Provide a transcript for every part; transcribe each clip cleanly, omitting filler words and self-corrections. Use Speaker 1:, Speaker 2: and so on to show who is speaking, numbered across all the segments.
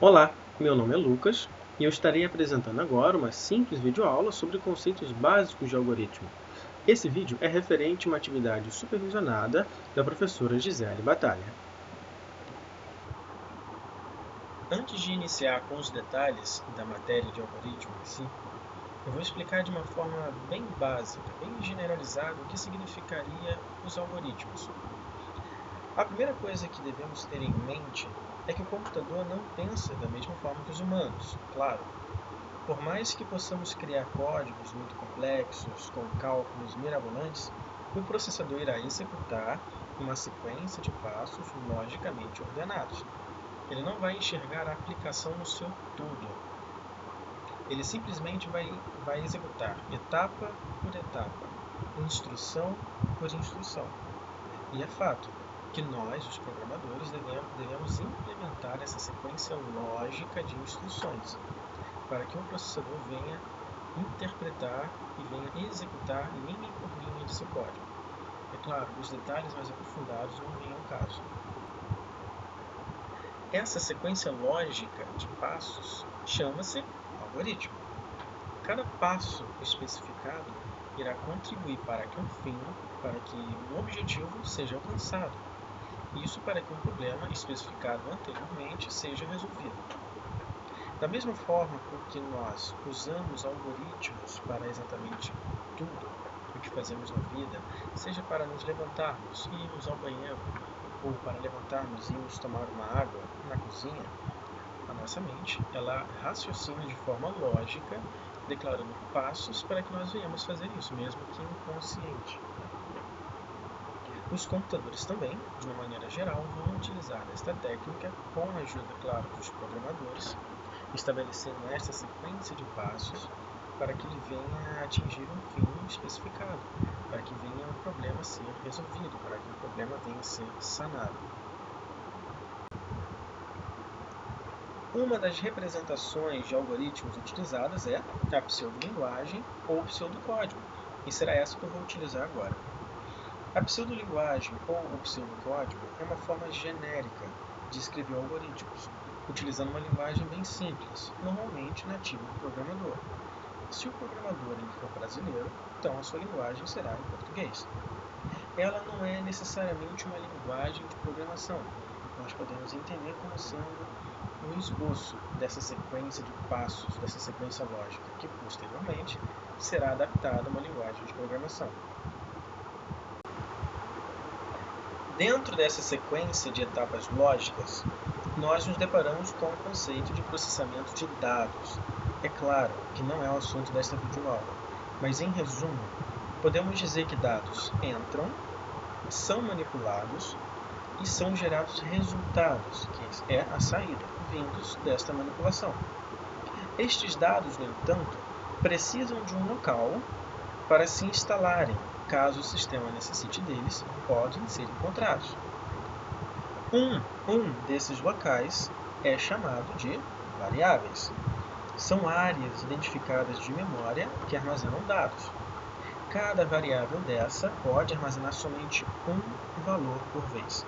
Speaker 1: Olá, meu nome é Lucas e eu estarei apresentando agora uma simples videoaula sobre conceitos básicos de algoritmo. Esse vídeo é referente a uma atividade supervisionada da professora Gisele Batalha. Antes de iniciar com os detalhes da matéria de algoritmo em si, eu vou explicar de uma forma bem básica, bem generalizada, o que significaria os algoritmos. A primeira coisa que devemos ter em mente é que o computador não pensa da mesma forma que os humanos, claro. Por mais que possamos criar códigos muito complexos, com cálculos mirabolantes, o processador irá executar uma sequência de passos logicamente ordenados. Ele não vai enxergar a aplicação no seu todo. Ele simplesmente vai executar etapa por etapa, instrução por instrução. E é fato que nós, os programadores, devemos implementar essa sequência lógica de instruções para que o processador venha interpretar e venha executar linha por linha de seu código. É claro, os detalhes mais aprofundados não vêm ao caso. Essa sequência lógica de passos chama-se algoritmo. Cada passo especificado irá contribuir para que um objetivo seja alcançado. Isso para que um problema especificado anteriormente seja resolvido. Da mesma forma que nós usamos algoritmos para exatamente tudo o que fazemos na vida, seja para nos levantarmos e irmos ao banheiro, ou para levantarmos e irmos tomar uma água na cozinha, a nossa mente ela raciocina de forma lógica, declarando passos para que nós venhamos fazer isso, mesmo que inconsciente. Os computadores também, de uma maneira geral, vão utilizar esta técnica com a ajuda, claro, dos programadores, estabelecendo esta sequência de passos para que ele venha a atingir um fim especificado, para que venha o problema a ser resolvido, para que o problema venha a ser sanado. Uma das representações de algoritmos utilizadas é a pseudolinguagem ou pseudocódigo, e será essa que eu vou utilizar agora. A pseudolinguagem ou o pseudocódigo é uma forma genérica de escrever algoritmos, utilizando uma linguagem bem simples, normalmente nativa do programador. Se o programador ele for brasileiro, então a sua linguagem será em português. Ela não é necessariamente uma linguagem de programação. Nós podemos entender como sendo um esboço dessa sequência de passos, dessa sequência lógica, que posteriormente será adaptada a uma linguagem de programação. Dentro dessa sequência de etapas lógicas, nós nos deparamos com o conceito de processamento de dados. É claro que não é o assunto desta videoaula, mas em resumo, podemos dizer que dados entram, são manipulados e são gerados resultados, que é a saída, vindos desta manipulação. Estes dados, no entanto, precisam de um local para se instalarem. Caso o sistema necessite deles, podem ser encontrados. Um desses locais é chamado de variáveis. São áreas identificadas de memória que armazenam dados. Cada variável dessa pode armazenar somente um valor por vez.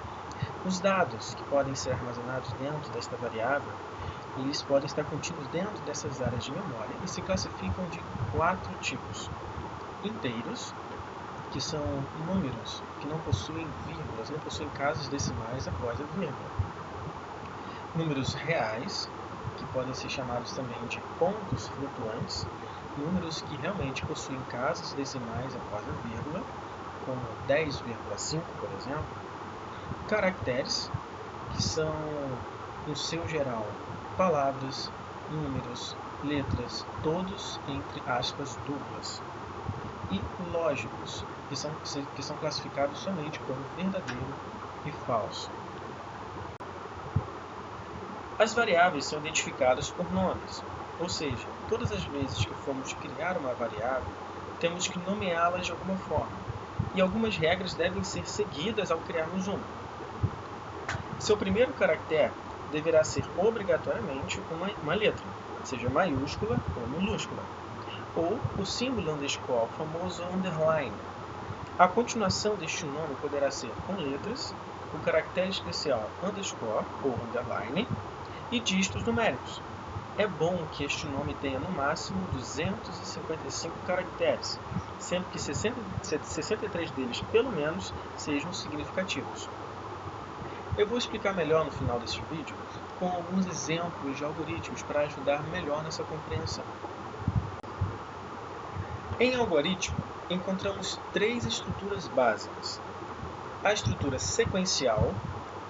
Speaker 1: Os dados que podem ser armazenados dentro desta variável, eles podem estar contidos dentro dessas áreas de memória e se classificam de 4 tipos. Inteiros, que são números que não possuem vírgulas, não possuem casas decimais após a vírgula. Números reais, que podem ser chamados também de pontos flutuantes, números que realmente possuem casas decimais após a vírgula, como 10,5, por exemplo. Caracteres, que são, no seu geral, palavras, números, letras, todos entre aspas duplas. E lógicos, que são classificados somente como verdadeiro e falso. As variáveis são identificadas por nomes, ou seja, todas as vezes que formos criar uma variável, temos que nomeá-la de alguma forma, e algumas regras devem ser seguidas ao criarmos uma. Seu primeiro caractere deverá ser obrigatoriamente uma letra, seja maiúscula ou minúscula, ou o símbolo underscore, o famoso underline. A continuação deste nome poderá ser com letras, o caractere especial underscore ou underline, e dígitos numéricos. É bom que este nome tenha no máximo 255 caracteres, sendo que 63 deles, pelo menos, sejam significativos. Eu vou explicar melhor no final deste vídeo, com alguns exemplos de algoritmos para ajudar melhor nessa compreensão. Em algoritmo, encontramos três estruturas básicas: a estrutura sequencial,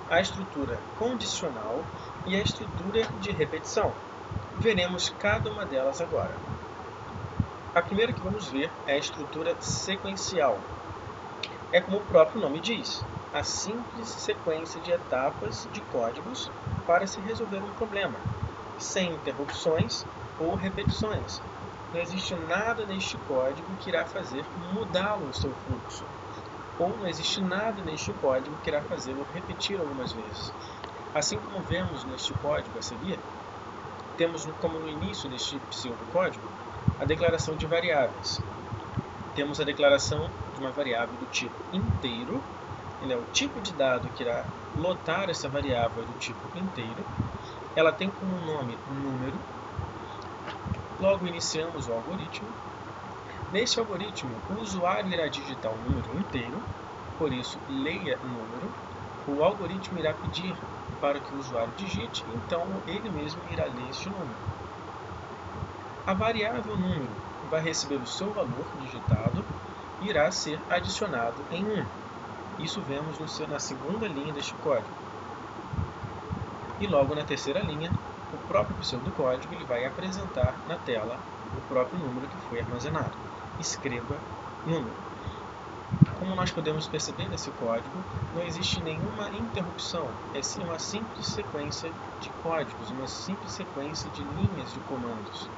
Speaker 1: a estrutura condicional e a estrutura de repetição. Veremos cada uma delas agora. A primeira que vamos ver é a estrutura sequencial. É como o próprio nome diz, a simples sequência de etapas de códigos para se resolver um problema, sem interrupções ou repetições. Não existe nada neste código que irá fazer mudá-lo o seu fluxo, ou não existe nada neste código que irá fazê-lo repetir algumas vezes. Assim como vemos neste código a seguir, temos como no início deste pseudocódigo a declaração de variáveis. Temos a declaração de uma variável do tipo inteiro, ele é o tipo de dado que irá lotar essa variável do tipo inteiro. Ela tem como nome número. Logo iniciamos o algoritmo. Neste algoritmo, o usuário irá digitar um número inteiro, por isso leia número. O algoritmo irá pedir para que o usuário digite, então ele mesmo irá ler este número. A variável número vai receber o seu valor digitado e irá ser adicionado em 1. Isso vemos na segunda linha deste código. E logo na terceira linha, o próprio pseudocódigo ele vai apresentar na tela o próprio número que foi armazenado. Escreva número. Como nós podemos perceber nesse código, não existe nenhuma interrupção, é sim uma simples sequência de códigos, uma simples sequência de linhas de comandos.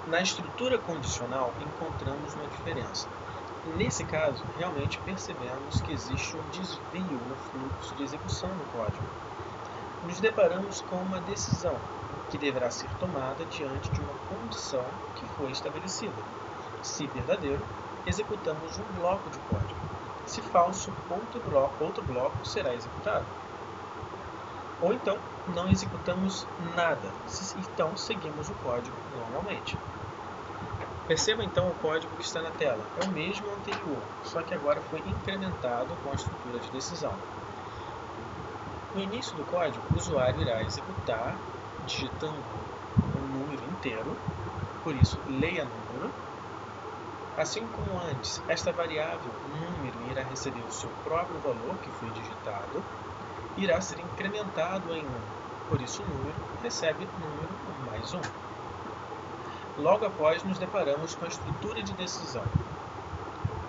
Speaker 1: Na estrutura condicional, encontramos uma diferença. Nesse caso, realmente percebemos que existe um desvio no fluxo de execução do código. Nos deparamos com uma decisão que deverá ser tomada diante de uma condição que foi estabelecida. Se verdadeiro, executamos um bloco de código. Se falso, outro bloco será executado. Ou então, não executamos nada, então seguimos o código normalmente. Perceba então o código que está na tela. É o mesmo anterior, só que agora foi incrementado com a estrutura de decisão. No início do código, o usuário irá executar digitando um número inteiro, por isso leia número. Assim como antes, esta variável número irá receber o seu próprio valor que foi digitado e irá ser incrementado em 1. Por isso, o número recebe número mais 1. Logo após, nos deparamos com a estrutura de decisão.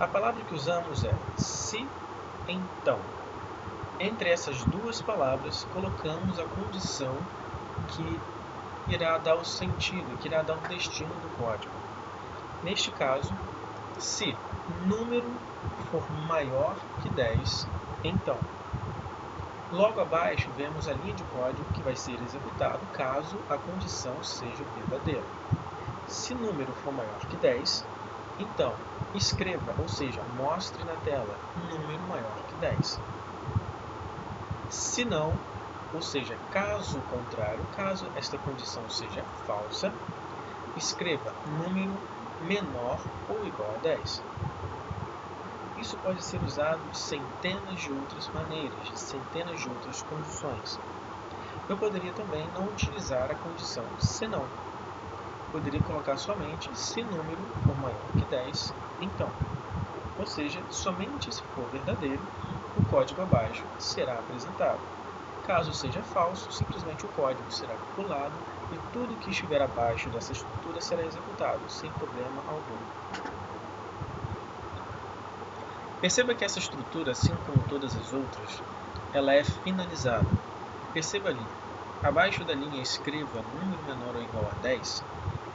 Speaker 1: A palavra que usamos é se, então. Entre essas duas palavras, colocamos a condição que irá dar o sentido, que irá dar o destino do código. Neste caso, se número for maior que 10, então. Logo abaixo, vemos a linha de código que vai ser executado caso a condição seja verdadeira. Se número for maior que 10, então escreva, ou seja, mostre na tela número maior que 10. Se não, ou seja, caso contrário, caso esta condição seja falsa, escreva número menor ou igual a 10. Isso pode ser usado de centenas de outras maneiras, de centenas de outras condições. Eu poderia também não utilizar a condição senão. Poderia colocar somente se número for maior que 10, então. Ou seja, somente se for verdadeiro, o código abaixo será apresentado. Caso seja falso, simplesmente o código será pulado e tudo que estiver abaixo dessa estrutura será executado, sem problema algum. Perceba que essa estrutura, assim como todas as outras, ela é finalizada. Perceba ali, abaixo da linha escreva número menor ou igual a 10,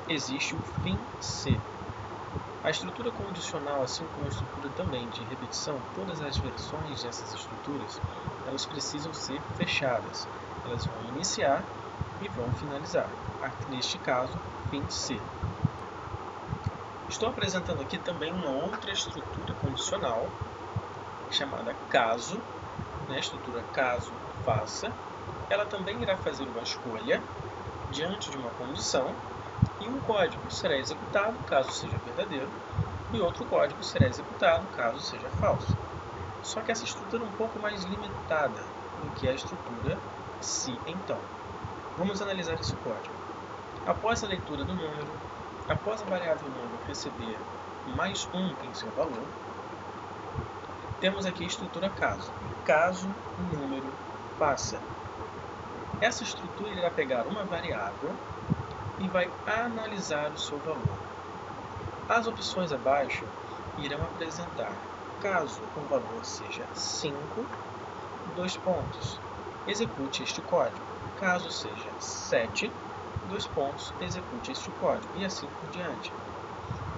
Speaker 1: existe o fim C. A estrutura condicional, assim como a estrutura também de repetição, todas as versões dessas estruturas, elas precisam ser fechadas. Elas vão iniciar e vão finalizar. Neste caso, fim C. Estou apresentando aqui também uma outra estrutura condicional, chamada caso, estrutura caso faça, ela também irá fazer uma escolha diante de uma condição e um código será executado caso seja verdadeiro e outro código será executado caso seja falso. Só que essa estrutura é um pouco mais limitada do que a estrutura se então. Vamos analisar esse código. Após a leitura do número, após a variável número receber mais 1 em seu valor, temos aqui a estrutura caso. Caso número faça. Essa estrutura irá pegar uma variável e vai analisar o seu valor. As opções abaixo irão apresentar caso o valor seja 5, 2 pontos, execute este código. Caso seja 7, 2 pontos, execute este código, e assim por diante.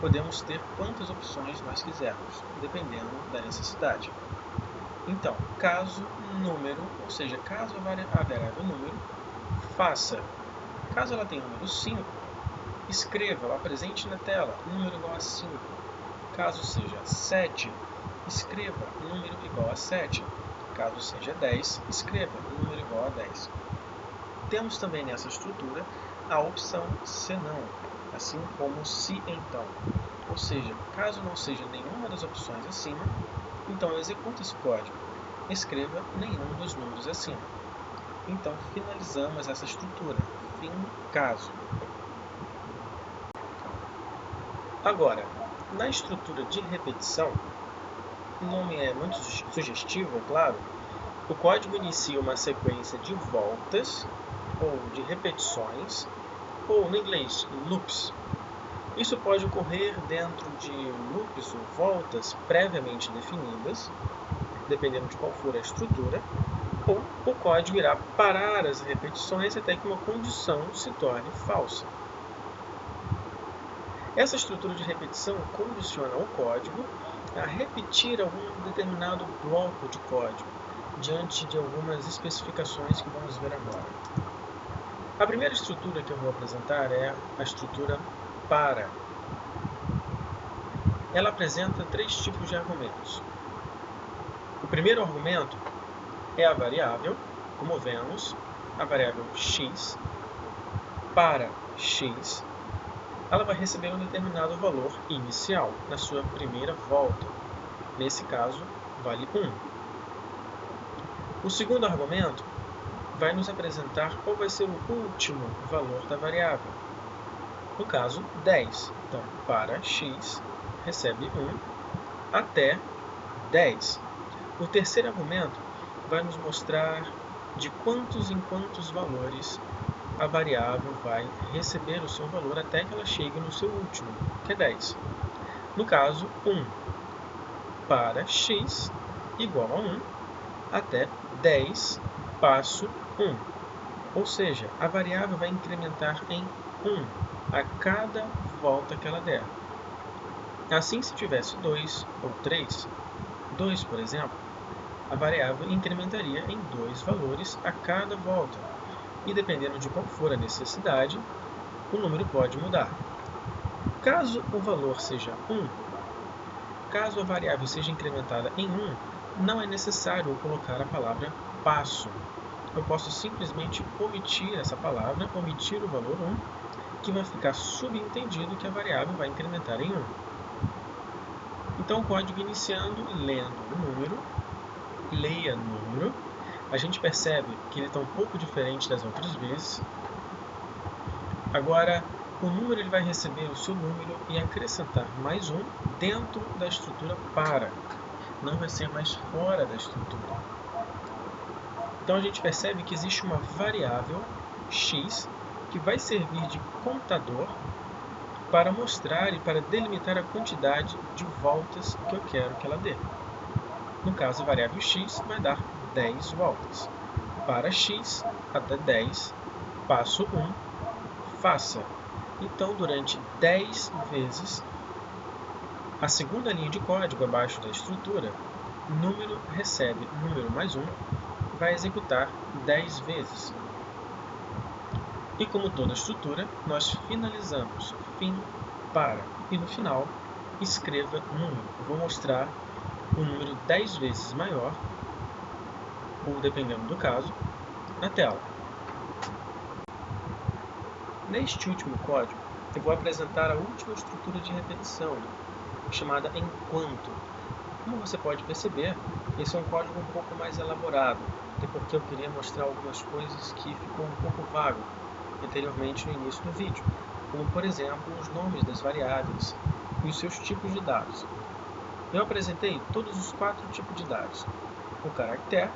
Speaker 1: Podemos ter quantas opções nós quisermos, dependendo da necessidade. Então, caso número, ou seja, caso a variável número faça, caso ela tenha o número 5, escreva ou apresente na tela número igual a 5. Caso seja 7, escreva número igual a 7. Caso seja 10, escreva número igual a 10. Temos também nessa estrutura a opção senão, assim como se então. Ou seja, caso não seja nenhuma das opções acima, então execute esse código. Escreva nenhum dos números acima. Então finalizamos essa estrutura. Fim caso. Agora, na estrutura de repetição, o nome é muito sugestivo, é claro. O código inicia uma sequência de voltas ou de repetições, ou, no inglês, loops. Isso pode ocorrer dentro de loops ou voltas previamente definidas, dependendo de qual for a estrutura, ou o código irá parar as repetições até que uma condição se torne falsa. Essa estrutura de repetição condiciona o código a repetir algum determinado bloco de código, diante de algumas especificações que vamos ver agora. A primeira estrutura que eu vou apresentar é a estrutura para. Ela apresenta 3 tipos de argumentos. O primeiro argumento é a variável, como vemos, a variável x. Para x, ela vai receber um determinado valor inicial na sua primeira volta. Nesse caso, vale 1. O segundo argumento vai nos apresentar qual vai ser o último valor da variável. No caso, 10. Então, para x, recebe 1 até 10. O terceiro argumento vai nos mostrar de quantos em quantos valores a variável vai receber o seu valor até que ela chegue no seu último, que é 10. No caso, 1 para x igual a 1 até 10 passo 1. Ou seja, a variável vai incrementar em 1 a cada volta que ela der. Assim, se tivesse 2 ou 3, 2, por exemplo, a variável incrementaria em 2 valores a cada volta. E dependendo de qual for a necessidade, o número pode mudar. Caso o valor seja 1, caso a variável seja incrementada em 1, não é necessário colocar a palavra passo. Eu posso simplesmente omitir essa palavra, omitir o valor 1, que vai ficar subentendido que a variável vai incrementar em 1. Então, o código iniciando, lendo o número, leia número. A gente percebe que ele está um pouco diferente das outras vezes. Agora, o número ele vai receber o seu número e acrescentar mais 1 dentro da estrutura para. Não vai ser mais fora da estrutura. Então, a gente percebe que existe uma variável x que vai servir de contador para mostrar e para delimitar a quantidade de voltas que eu quero que ela dê. No caso, a variável x vai dar 10 voltas. Para x até 10, passo 1, faça. Então, durante 10 vezes, a segunda linha de código abaixo da estrutura, número recebe número mais 1, vai executar 10 vezes. E como toda estrutura, nós finalizamos fim para. E no final, escreva número. Vou mostrar o número 10 vezes maior, ou dependendo do caso, na tela. Neste último código, eu vou apresentar a última estrutura de repetição, chamada enquanto. Como você pode perceber, esse é um código um pouco mais elaborado, até porque eu queria mostrar algumas coisas que ficou um pouco vago anteriormente no início do vídeo, como por exemplo os nomes das variáveis e os seus tipos de dados. Eu apresentei todos os 4 tipos de dados. O caractere,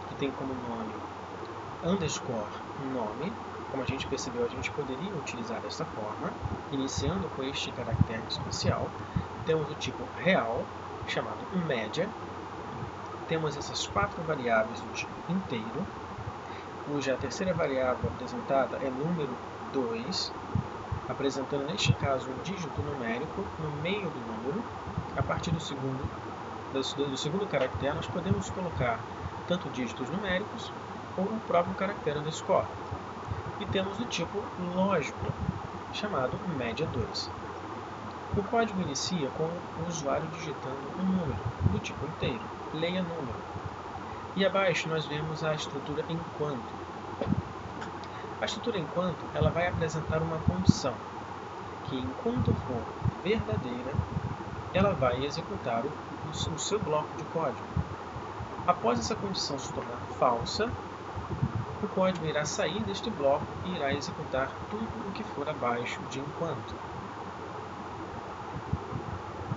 Speaker 1: que tem como nome underscore nome. Como a gente percebeu, a gente poderia utilizar dessa forma, iniciando com este caractere especial. Temos o tipo real, chamado média. Temos essas 4 variáveis do tipo inteiro, cuja terceira variável apresentada é número 2, apresentando neste caso um dígito numérico no meio do número. A partir do segundo caractere, nós podemos colocar tanto dígitos numéricos ou o próprio caractere underscore. E temos o tipo lógico, chamado média 2. O código inicia com o usuário digitando um número do tipo inteiro, leia número. E abaixo nós vemos a estrutura enquanto. A estrutura enquanto ela vai apresentar uma condição, que enquanto for verdadeira, ela vai executar o seu bloco de código. Após essa condição se tornar falsa, o código irá sair deste bloco e irá executar tudo o que for abaixo de enquanto.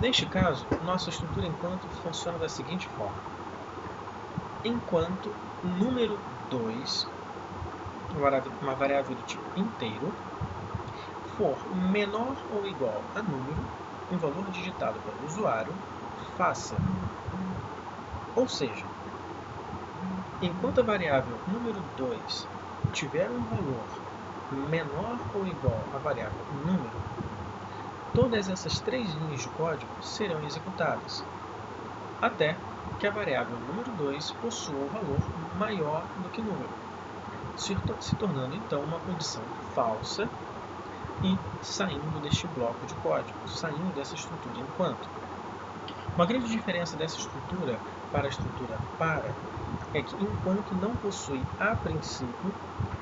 Speaker 1: Neste caso, nossa estrutura enquanto funciona da seguinte forma. Enquanto número 2, uma variável do tipo inteiro, for menor ou igual a número, um valor digitado pelo usuário, faça. Ou seja, enquanto a variável número 2 tiver um valor menor ou igual à variável número, todas essas 3 linhas de código serão executadas, até que a variável número 2 possua um valor maior do que número, se tornando então uma condição falsa e saindo deste bloco de código, saindo dessa estrutura enquanto. Uma grande diferença dessa estrutura para a estrutura para é que enquanto não possui, a princípio,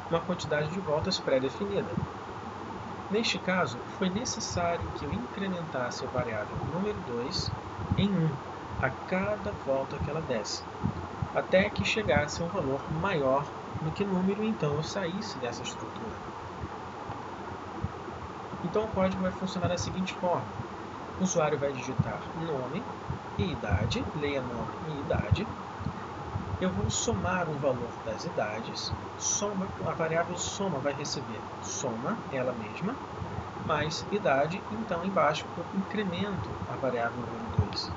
Speaker 1: uma quantidade de voltas pré-definida. Neste caso, foi necessário que eu incrementasse a variável número 2 em 1 a cada volta que ela desse, até que chegasse a um valor maior do que número, e então eu saísse dessa estrutura. Então o código vai funcionar da seguinte forma. O usuário vai digitar nome e idade, leia nome e idade. Eu vou somar o valor das idades, a variável soma vai receber soma, ela mesma, mais idade, então embaixo eu incremento a variável número 2.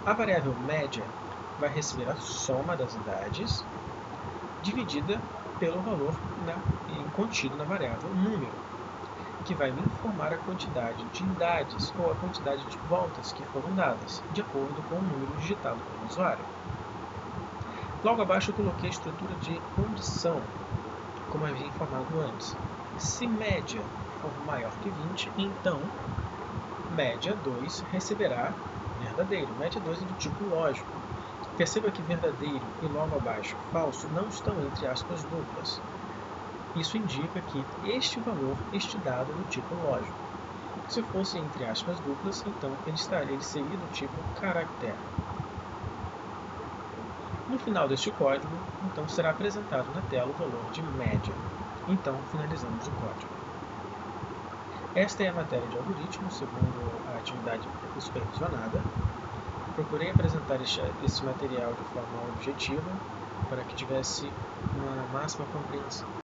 Speaker 1: A variável média vai receber a soma das idades, dividida pelo valor contido na variável número, que vai me informar a quantidade de idades ou a quantidade de voltas que foram dadas, de acordo com o número digitado pelo usuário. Logo abaixo eu coloquei a estrutura de condição, como havia informado antes. Se média for maior que 20, então média 2 receberá verdadeiro. Média 2 é do tipo lógico. Perceba que verdadeiro e logo abaixo falso não estão entre aspas duplas. Isso indica que este valor, este dado é do tipo lógico. Se fosse entre aspas duplas, então ele seria do tipo caractere. No final deste código, então será apresentado na tela o valor de média. Então finalizamos o código. Esta é a matéria de algoritmos, segundo a atividade supervisionada. Procurei apresentar esse material de forma objetiva para que tivesse uma máxima compreensão.